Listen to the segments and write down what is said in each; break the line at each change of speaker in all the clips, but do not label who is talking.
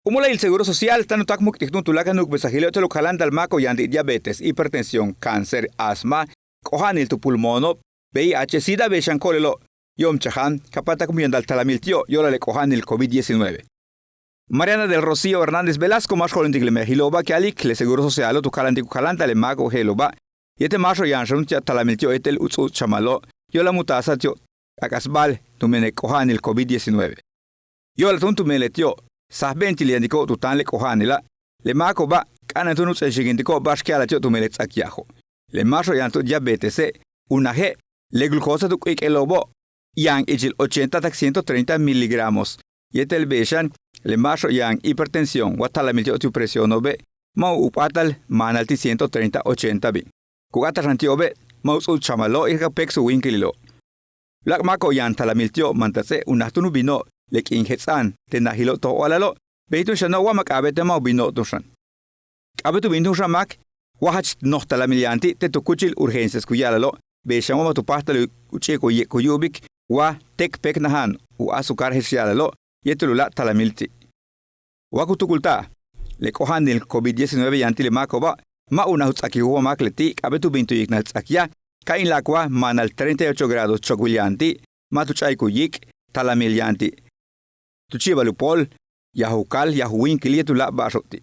Umula el Seguro Social, tanutak muktiknun tulakanuk besahilio te lokalan dalmako yandi diabetes, hipertensión, cáncer, asma, kohanil tu pulmono, VIH, SIDA, beshankolelo, yom chahan, kapata kumiyandal talamiltio, yola le kohanil COVID-19. Mariana del Rocío Hernández Velasco, más jolendigle hiloba que alik, le Seguro Social, tu kalandiku kalanta le mago heloba, yete macho yanshun tia talamiltio etel utsu chamalo, yola mutasa tio, akasbal, tumene kohanil COVID-19. Yola tuntu meletio, Sahbenti li andiko tutan le kohanila, le mako ba kanantunut se shigindiko bashkiala tio tumelet sakiajo. Le macho yanto diabetes, unaje, le glucosa tu quick elobo, yang ijil 80 tak 130 miligramos. Yetel beshan, le macho yang hipertensión, watala miltio tu presión obe, mau upatal manalti 130-80 bi. Kugata rantiobe, maus ul chamalo irka pexu winkililo. Lak mako yang talamiltio mantase unahtunu bino, lek ingetsan tenahilo to walalo beitun shano wa makabete mau bino tushan abetu bintu shamak wahach nohtala milianti te to kuchil urgencias kuyalalo be shamo tu pasta uche ko ye kuyubik wa tek pek nahan u azúcar hesialalo yetulula talamilti wa kutukulta le kohan del COVID-19 yanti le makoba ma una hutsaki huwa makleti abetu bintu ignal tsakia kain lakwa manal 38 grados chokulianti matuchai kuyik talamilianti Tuchiba lupol, yahukal, yahuinkili tu la basoti.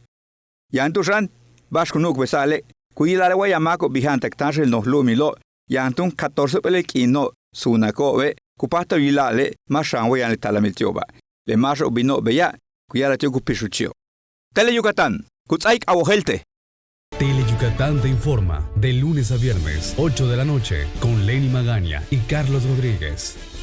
Yantushan, baskunuk besale, kuyilare wayamako bihantak tanshel no lumilo, yantun 14 pelekino, sunakowe, kupata yilale, mashan wayan talamiltioba. Le masho bino beya, kuyara tioku pishuchio. Tele Yucatán, kutsaik awohelte.
Tele Yucatán te informa de lunes a viernes, 8 de la noche, con Lenny Magaña y Carlos Rodríguez.